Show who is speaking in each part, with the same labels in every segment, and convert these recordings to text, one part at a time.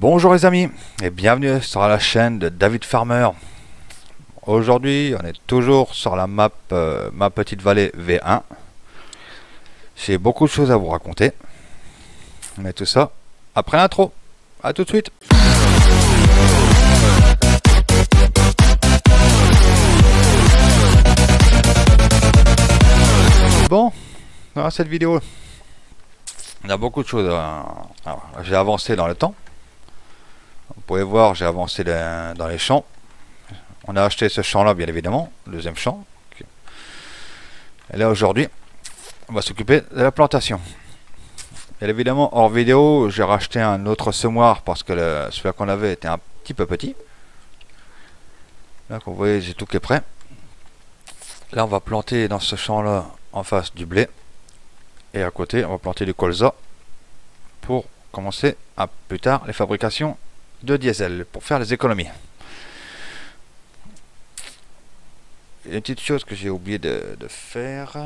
Speaker 1: Bonjour les amis et bienvenue sur la chaîne de David Farmer. Aujourd'hui on est toujours sur la map ma petite vallée V1. J'ai beaucoup de choses à vous raconter. Mais tout ça après l'intro. A tout de suite. Bon, dans cette vidéo on a beaucoup de choses j'ai avancé dans le temps. Vous pouvez voir, j'ai avancé dans les champs. On a acheté ce champ là bien évidemment, le deuxième champ. Et là aujourd'hui on va s'occuper de la plantation. Bien évidemment hors vidéo j'ai racheté un autre semoir parce que celui qu'on avait était un petit peu petit. Là comme vous voyez j'ai tout qui est prêt. Là on va planter dans ce champ là en face du blé. Et à côté on va planter du colza pour commencer à plus tard les fabrications de diesel pour faire les économies. Une petite chose que j'ai oublié de faire.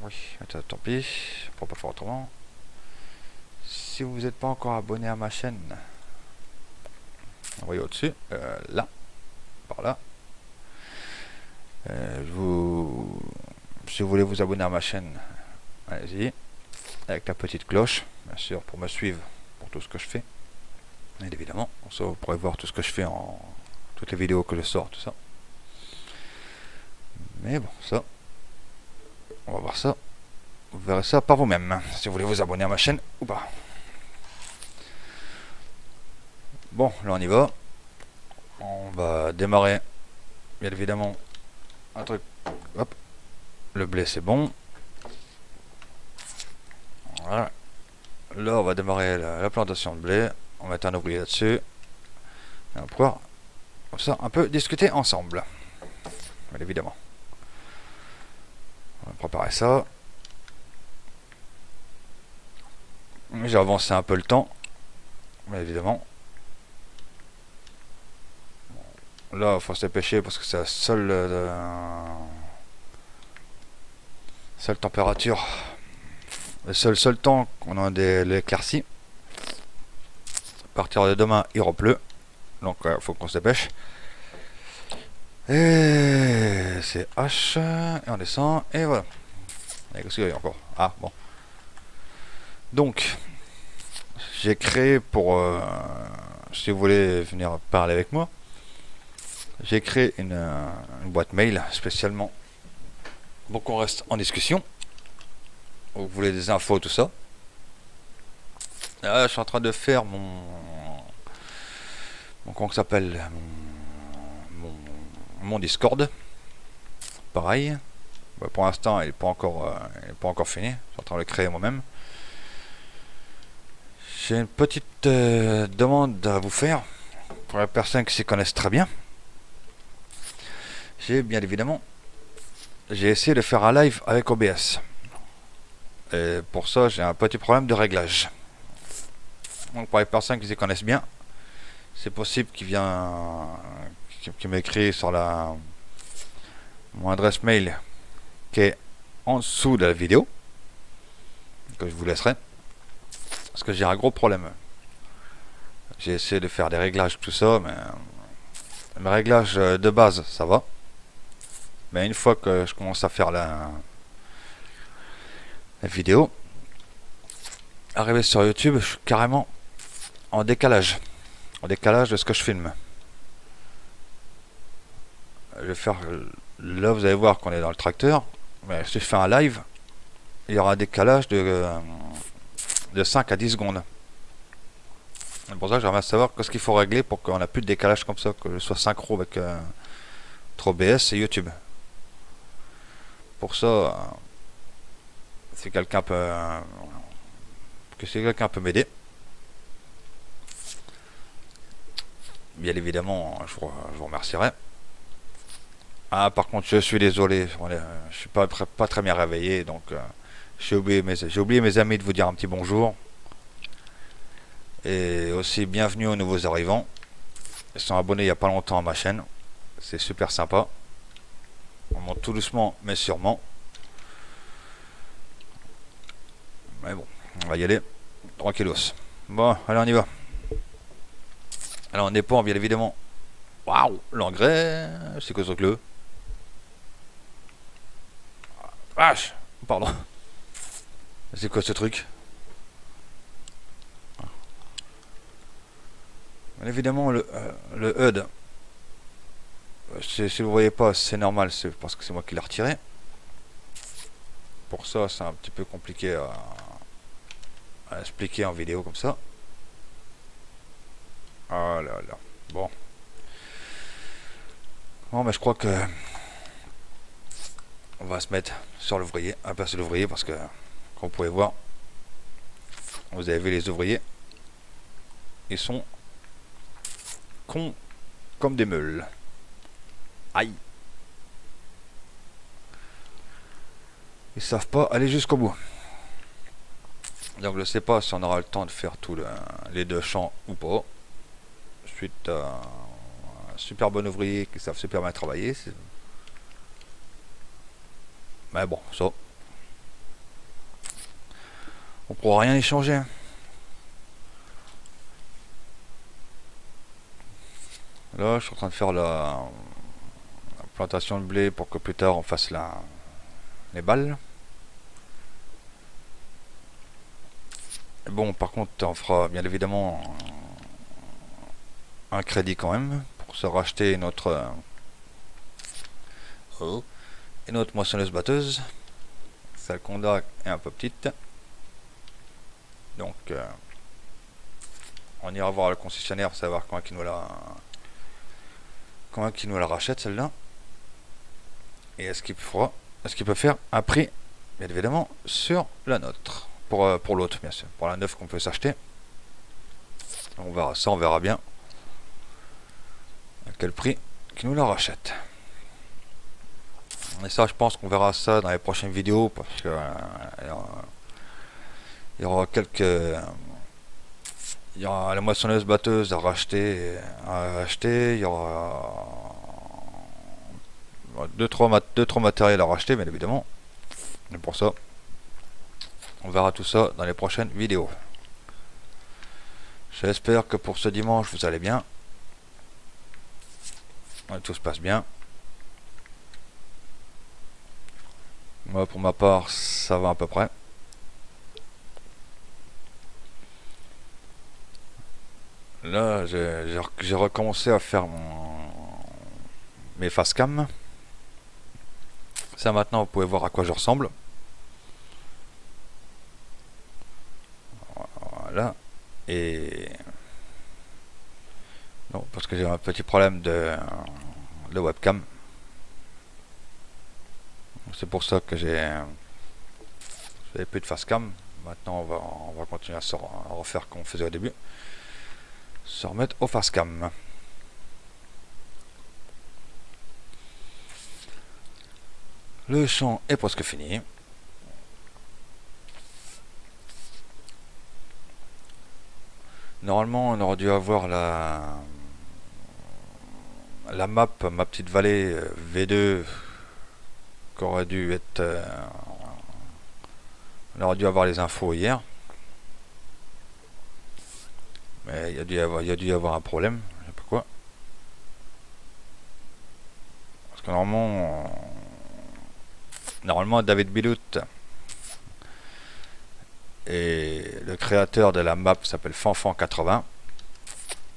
Speaker 1: Oui, tant pis, je ne pourrais pas faire autrement. Si vous n'êtes pas encore abonné à ma chaîne, vous voyez au-dessus, là, par là. Si vous voulez vous abonner à ma chaîne, allez-y, avec la petite cloche, bien sûr, pour me suivre pour tout ce que je fais. Et évidemment, ça vous pourrez voir tout ce que je fais en toutes les vidéos que je sors, tout ça. Mais bon, ça, on va voir ça. Vous verrez ça par vous-même, si vous voulez vous abonner à ma chaîne ou pas. Bon, là on y va. On va démarrer, bien évidemment, un truc. Hop, le blé c'est bon. Voilà. Là on va démarrer la plantation de blé. On va mettre un ouvrier là-dessus. On va pouvoir, comme ça, un peu discuter ensemble. Bien évidemment. On va préparer ça. J'ai avancé un peu le temps. Mais évidemment. Là, il faut se dépêcher parce que c'est la seule température. Le seul temps qu'on a l'éclaircie. À partir de demain, il repleut. Donc, il faut qu'on se dépêche. Et c'est H. Et on descend. Et voilà. Et qu'est-ce qu'il y a encore? Ah, bon. Donc, j'ai créé pour... si vous voulez venir parler avec moi, j'ai créé une boîte mail spécialement pour qu'on reste en discussion. Vous voulez des infos, tout ça. Là, je suis en train de faire comment ça s'appelle, mon Discord. Pareil. Bah, pour l'instant, il n'est pas encore fini. Je suis en train de le créer moi-même. J'ai une petite demande à vous faire pour les personnes qui s'y connaissent très bien. J'ai bien évidemment, j'ai essayé de faire un live avec OBS. Et pour ça, j'ai un petit problème de réglage. Donc pour les personnes qui s'y connaissent bien, c'est possible qu'il m'écrit sur mon adresse mail qui est en dessous de la vidéo, que je vous laisserai, parce que j'ai un gros problème. J'ai essayé de faire des réglages, tout ça, mais mes réglages de base, ça va. Mais une fois que je commence à faire la vidéo, arrivé sur YouTube, je suis carrément en décalage de ce que je filme. Je vais faire, là vous allez voir qu'on est dans le tracteur, mais si je fais un live, il y aura un décalage de 5 à 10 secondes. C'est pour ça que j'aimerais savoir qu'est-ce qu'il faut régler pour qu'on ait plus de décalage comme ça, que je sois synchro avec entre OBS et YouTube. Pour ça, si quelqu'un peut m'aider, bien évidemment je vous remercierai. Ah, par contre je suis désolé, je suis pas très bien réveillé, donc j'ai oublié mes amis de vous dire un petit bonjour. Et aussi bienvenue aux nouveaux arrivants. Ils sont abonnés il n'y a pas longtemps à ma chaîne. C'est super sympa. On monte tout doucement mais sûrement. Mais bon, on va y aller tranquillos. Bon, allez on y va. Alors on dépend bien évidemment. Waouh, l'engrais, c'est quoi ce truc-là? Vache, pardon. C'est quoi ce truc? Bien évidemment le HUD. Si vous voyez pas, c'est normal, c'est parce que c'est moi qui l'ai retiré. Pour ça, c'est un petit peu compliqué à expliquer en vidéo comme ça. Oh là là. Bon. Bon, mais je crois que on va se mettre sur l'ouvrier, à passer l'ouvrier parce que, comme vous pouvez voir, vous avez vu les ouvriers, ils sont cons comme des meules. Aïe. Ils savent pas aller jusqu'au bout. Donc je sais pas si on aura le temps de faire tous les deux champs ou pas. Suite à un super bon ouvrier qui savent super bien travailler. Mais bon, ça. On pourra rien y changer. Là, je suis en train de faire la plantation de blé pour que plus tard on fasse les balles. Et bon, par contre, on fera bien évidemment un crédit quand même pour se racheter notre moissonneuse batteuse. Celle qu'on a est un peu petite. Donc, on ira voir le concessionnaire pour savoir comment il nous la rachète celle-là. Et est-ce qu'il peut faire un prix, bien évidemment, sur la nôtre. Pour l'autre, bien sûr. Pour la neuve qu'on peut s'acheter. On verra ça, on verra bien à quel prix qu'il nous la rachète. Et ça, je pense qu'on verra ça dans les prochaines vidéos parce que il y aura la moissonneuse batteuse à acheter, il y aura deux trois matériels à racheter, bien évidemment. Et pour ça, on verra tout ça dans les prochaines vidéos. J'espère que pour ce dimanche vous allez bien, tout se passe bien. Moi pour ma part ça va à peu près. Là j'ai recommencé à faire mes face cam. Ça maintenant vous pouvez voir à quoi je ressemble. Voilà. Et non, parce que j'ai un petit problème de webcam. C'est pour ça que j'avais plus de face cam. Maintenant on va continuer à refaire comme on faisait au début. Se remettre au face cam. Le champ est presque fini. Normalement on aurait dû avoir la map, ma petite vallée V2 qui aurait dû être on aurait dû avoir les infos hier, mais il y a dû y avoir un problème, je sais pas quoi, parce que normalement David Bilout et le créateur de la map s'appelle Fanfan80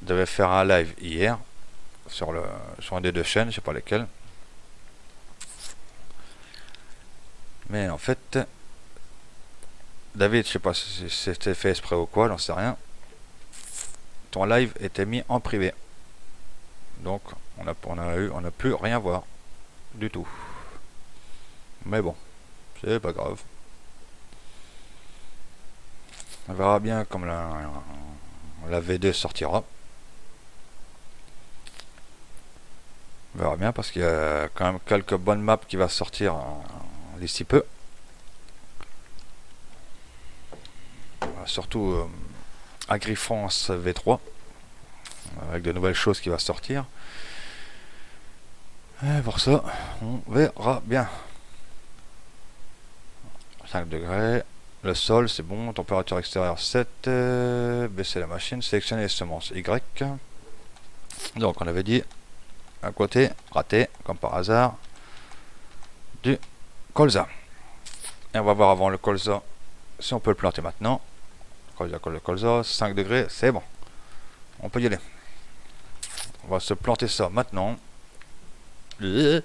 Speaker 1: devait faire un live hier sur une des deux chaînes, je sais pas lesquelles. Mais en fait, David, je sais pas si c'était fait exprès ou quoi, j'en sais rien. Ton live était mis en privé. Donc on n'a plus rien voir du tout. Mais bon, c'est pas grave. On verra bien comme la V2 sortira. On verra bien parce qu'il y a quand même quelques bonnes maps qui va sortir d'ici peu. Surtout AgriFrance V3 avec de nouvelles choses qui va sortir. Et pour ça, on verra bien. 5 degrés. Le sol, c'est bon. Température extérieure 7. Baisser la machine. Sélectionner les semences Y. Donc on avait dit à côté, raté, comme par hasard, du colza. Et on va voir avant le colza si on peut le planter maintenant. Colza, 5 degrés, c'est bon. On peut y aller. On va se planter ça maintenant. Et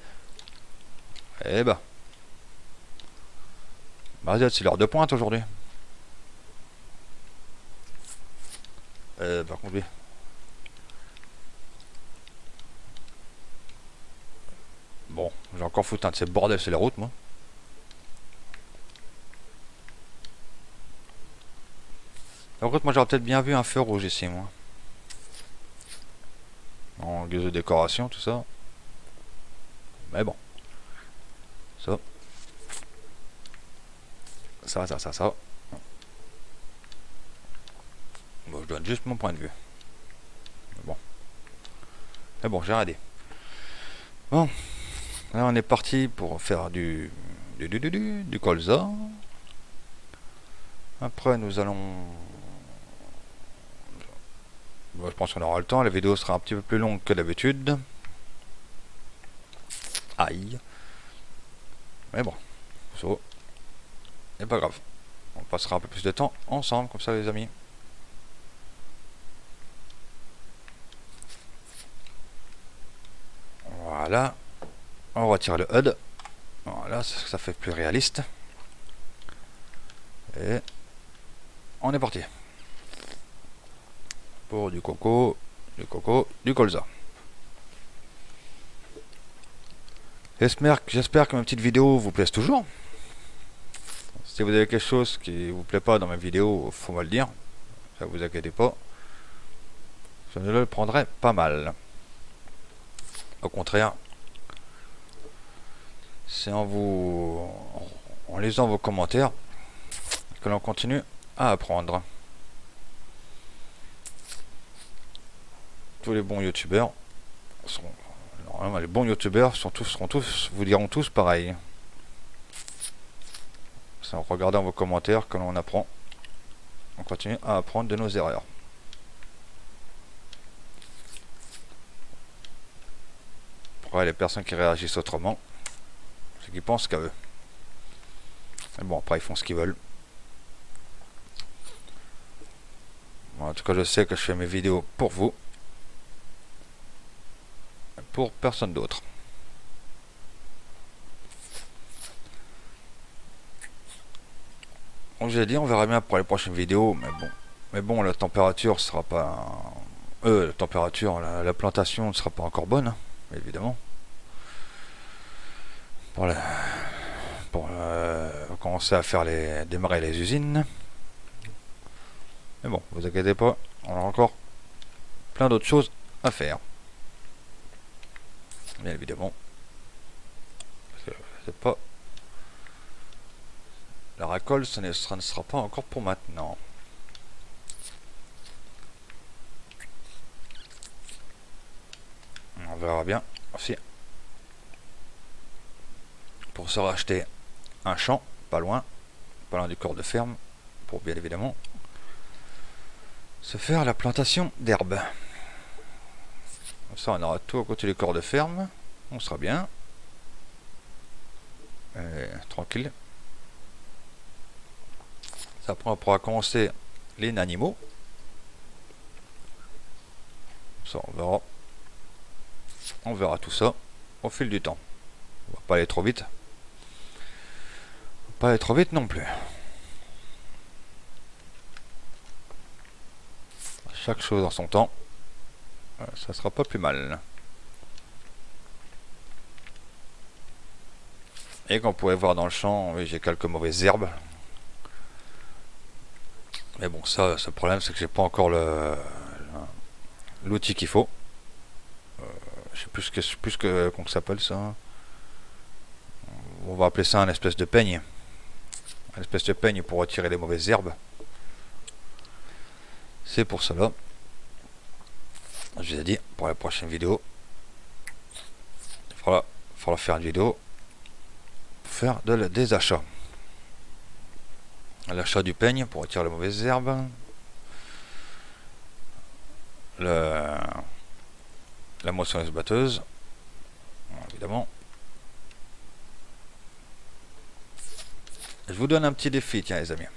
Speaker 1: bah. C'est l'heure de pointe aujourd'hui. Par contre, oui. Bon, j'ai encore foutu un de ces bordels, c'est la route, moi. La route, moi, j'aurais peut-être bien vu un feu rouge ici, moi. En guise de décoration, tout ça. Mais bon. Ça. Ça. Bon, je donne juste mon point de vue. Mais bon, j'ai arrêté. Bon. Là, on est parti pour faire du colza. Après, nous allons... Bon, je pense qu'on aura le temps. La vidéo sera un petit peu plus longue que d'habitude. Aïe. Mais bon. Ça, c'est pas grave. On passera un peu plus de temps ensemble, comme ça, les amis. Voilà. On retire le HUD. Voilà, ça fait plus réaliste. Et on est parti. Pour du coco, du colza. J'espère que mes petites vidéos vous plaisent toujours. Si vous avez quelque chose qui vous plaît pas dans mes vidéos, faut me le dire. Ça vous inquiétez pas. Je ne le prendrai pas mal. Au contraire, c'est en lisant vos commentaires que l'on continue à apprendre. Tous les bons youtubeurs normalement les bons youtubeurs vous diront tous pareil. C'est en regardant vos commentaires que l'on apprend. On continue à apprendre de nos erreurs. Après, les personnes qui réagissent autrement, c'est qu'ils pensent qu'à eux. Mais bon, après, ils font ce qu'ils veulent. Bon, en tout cas, je sais que je fais mes vidéos pour vous. Pour personne d'autre. Comme j'ai dit, on verra bien pour les prochaines vidéos, mais bon, la température sera pas... la plantation ne sera pas encore bonne, hein, évidemment. Pour commencer à faire démarrer les usines. Mais bon, vous inquiétez pas, on a encore plein d'autres choses à faire. Bien évidemment. C'est pas... La récolte, ce ne sera pas encore pour maintenant. On verra bien aussi. Pour se racheter un champ, pas loin du corps de ferme, pour bien évidemment se faire la plantation d'herbes. Comme ça, on aura tout à côté du corps de ferme. On sera bien. Tranquille. Après, on pourra commencer les animaux. Ça, on verra tout ça au fil du temps. On va pas aller trop vite. Pas aller trop vite non plus. Chaque chose en son temps. Ça sera pas plus mal. Et comme vous pouvez voir dans le champ, oui, j'ai quelques mauvaises herbes. Mais bon, ça, ce problème, c'est que j'ai pas encore l'outil qu'il faut. Je sais plus que comment ça s'appelle ça. On va appeler ça un espèce de peigne. Un espèce de peigne pour retirer les mauvaises herbes. C'est pour cela. Je vous ai dit, pour la prochaine vidéo, il faudra faire une vidéo pour faire des achats. L'achat du peigne pour retirer les mauvaises herbes. la moissonneuse batteuse, évidemment. Je vous donne un petit défi, tiens les amis.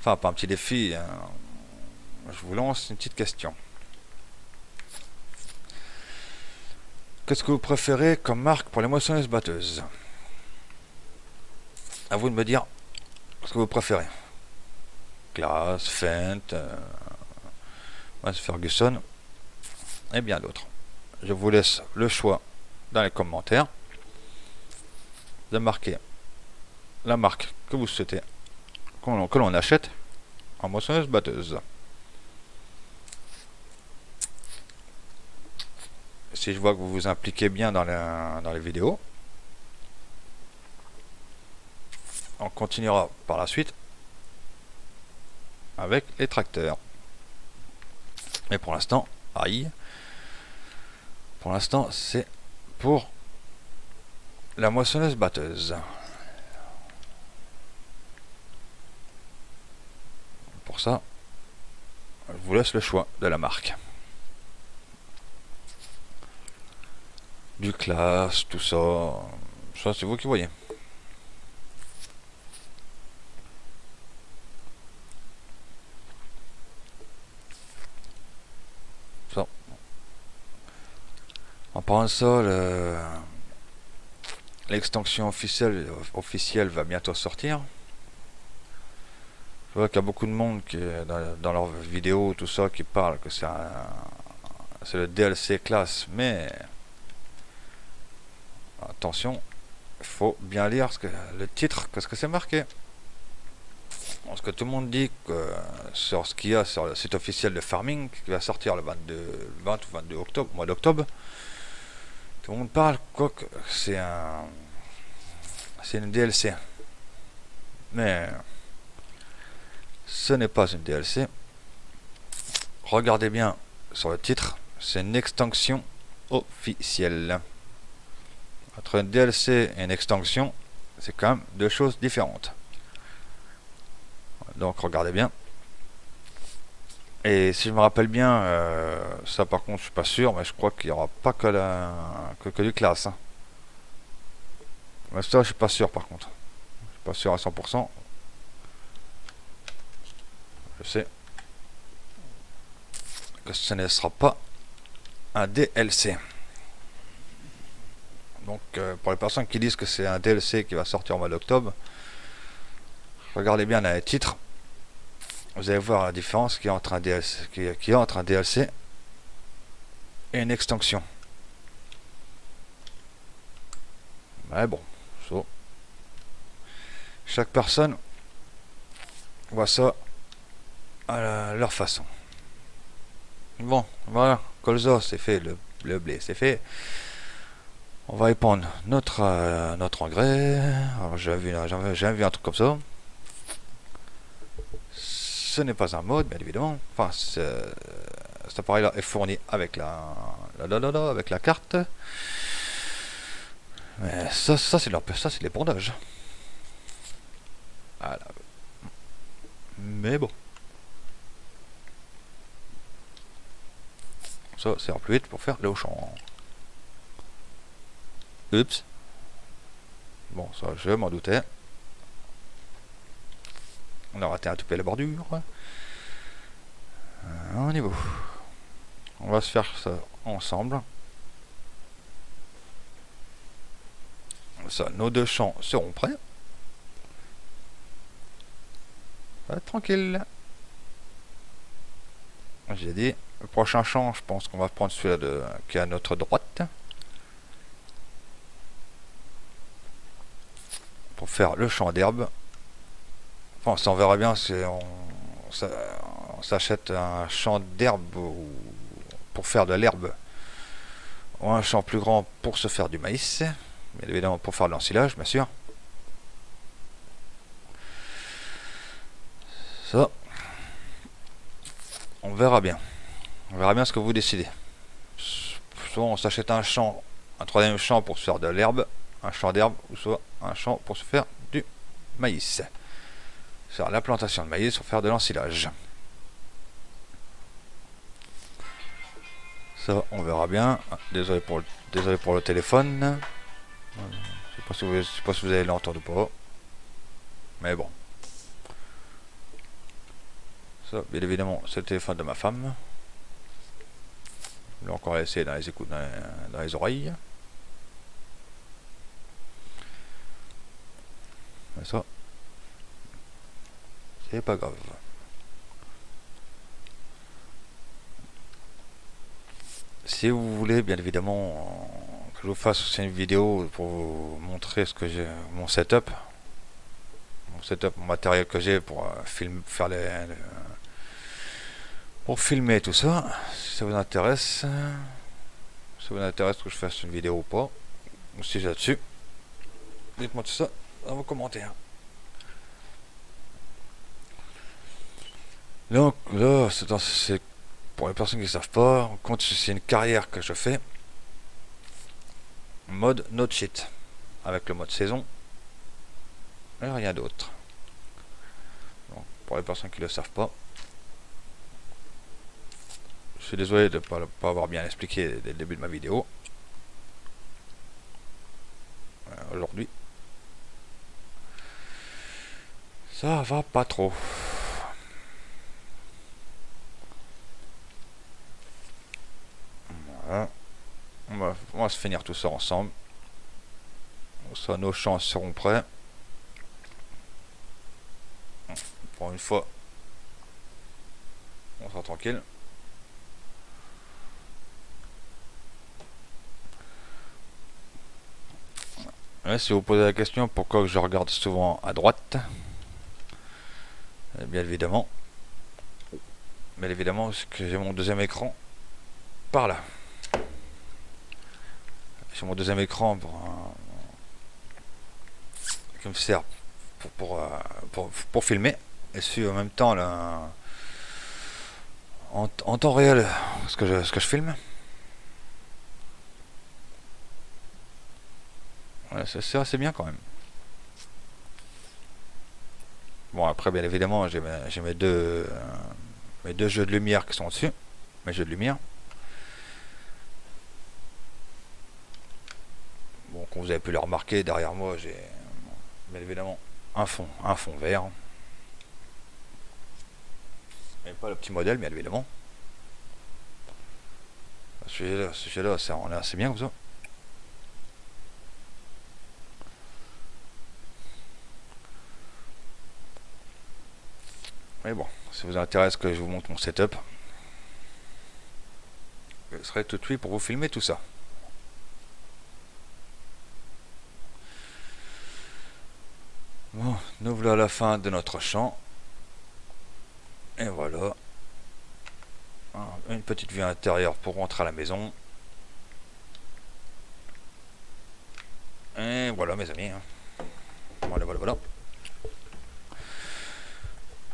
Speaker 1: Enfin, pas un petit défi, hein. Je vous lance une petite question. Qu'est-ce que vous préférez comme marque pour les moissonneuses batteuses? À vous de me dire ce que vous préférez. Claas, Fendt, Ferguson et bien d'autres. Je vous laisse le choix dans les commentaires de marquer la marque que vous souhaitez que l'on achète en moissonneuse batteuse. Si je vois que vous vous impliquez bien dans les vidéos, on continuera par la suite avec les tracteurs. Mais pour l'instant, pour l'instant c'est pour la moissonneuse batteuse. Pour ça, je vous laisse le choix de la marque. Du Claas, tout ça, ça c'est vous qui voyez. Ça. En parlant de ça, l'extension officielle va bientôt sortir. Je vois qu'il y a beaucoup de monde qui, dans leurs vidéos, tout ça, qui parle que c'est le DLC Claas, mais attention, il faut bien lire le titre, qu'est-ce que c'est marqué. Parce que tout le monde dit que sur ce qu'il y a sur le site officiel de Farming, qui va sortir le 20 ou 22 octobre, mois d'octobre, tout le monde parle quoi que c'est une DLC. Mais ce n'est pas une DLC. Regardez bien sur le titre, c'est une extension officielle. Entre une DLC et une extension, c'est quand même deux choses différentes. Donc regardez bien. Et si je me rappelle bien, ça par contre je suis pas sûr, mais je crois qu'il n'y aura pas que du Claas. Hein. Mais ça je suis pas sûr par contre. Je suis pas sûr à 100%. Je sais que ce ne sera pas un DLC. Donc pour les personnes qui disent que c'est un DLC qui va sortir au mois d'octobre, regardez bien dans les titres. Vous allez voir la différence qu'il y a entre un DLC, et une extension. Mais bon, chaque personne voit ça à leur façon. Bon, voilà, colza c'est fait, le blé c'est fait. On va y prendre notre engrais. Alors j'ai vu un truc comme ça. Ce n'est pas un mode, bien évidemment. Enfin, cet appareil-là est fourni avec avec la carte. Mais ça c'est l'épandage. Voilà. Mais bon. Ça c'est en plus vite pour faire le champ. Oups. Bon, ça je m'en doutais. On a raté un tout peu la bordure. On y va. On va se faire ça ensemble. Ça, nos deux champs seront prêts. Tranquille. J'ai dit, le prochain champ, je pense qu'on va prendre celui-là qui est à notre droite. Pour faire le champ d'herbe. Enfin, ça on verra bien si on s'achète un champ d'herbe pour faire de l'herbe, ou un champ plus grand pour se faire du maïs, bien évidemment pour faire de l'ensilage, bien sûr. Ça, on verra bien. On verra bien ce que vous décidez. Soit on s'achète un troisième champ pour se faire de l'herbe, un champ d'herbe, ou soit un champ pour se faire du maïs. Faire la plantation de maïs pour faire de l'ensilage. Ça, on verra bien. Ah, désolé pour le téléphone. Je sais pas si vous allez l'entendre ou pas. Mais bon. Ça, bien évidemment, c'est le téléphone de ma femme. Je l'ai encore laissé dans les écoutes, dans les oreilles. Mais ça, c'est pas grave. Si vous voulez, bien évidemment, que je vous fasse aussi une vidéo pour vous montrer ce que j'ai, mon setup, mon matériel que j'ai pour pour filmer tout ça. Si ça vous intéresse, que je fasse une vidéo ou pas, ou si j'ai là-dessus, dites-moi tout ça dans vos commentaires. Donc là, c'est pour les personnes qui ne savent pas, c'est une carrière que je fais mode no cheat avec le mode saison et rien d'autre. Pour les personnes qui ne le savent pas, je suis désolé de ne pas avoir bien expliqué dès le début de ma vidéo. Aujourd'hui, ça va pas trop. Voilà. On va se finir tout ça ensemble. Ça, nos champs seront prêts. Pour une fois, on sera tranquille. Et si vous posez la question pourquoi je regarde souvent à droite, bien évidemment, c'est que j'ai mon deuxième écran par là. J'ai mon deuxième écran qui me sert pour filmer et suivre en même temps là, en temps réel ce que je filme. Ouais, c'est assez bien quand même. Bon, après bien évidemment j'ai mes deux jeux de lumière qui sont dessus, mes jeux de lumière. Bon, comme vous avez pu le remarquer, derrière moi j'ai bien évidemment un fond vert, mais pas le petit modèle bien évidemment. Celui-là, on est assez bien comme ça. Mais bon, si ça vous intéresse que je vous montre mon setup, je serai tout de suite pour vous filmer tout ça. Bon, nous voilà à la fin de notre champ. Et voilà. Une petite vue intérieure pour rentrer à la maison. Et voilà mes amis. Voilà.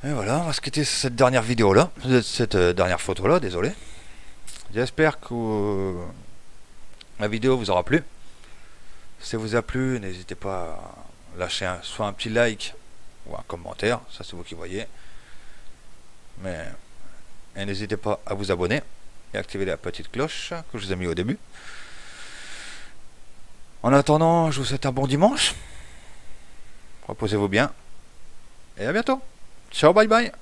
Speaker 1: Et voilà, on va se quitter cette dernière vidéo là, cette dernière photo là, désolé. J'espère que la vidéo vous aura plu. Si ça vous a plu, n'hésitez pas à lâcher soit un petit like ou un commentaire, ça c'est vous qui voyez. Mais n'hésitez pas à vous abonner et activer la petite cloche que je vous ai mis au début. En attendant, je vous souhaite un bon dimanche. Reposez-vous bien et à bientôt. Ciao, bye bye.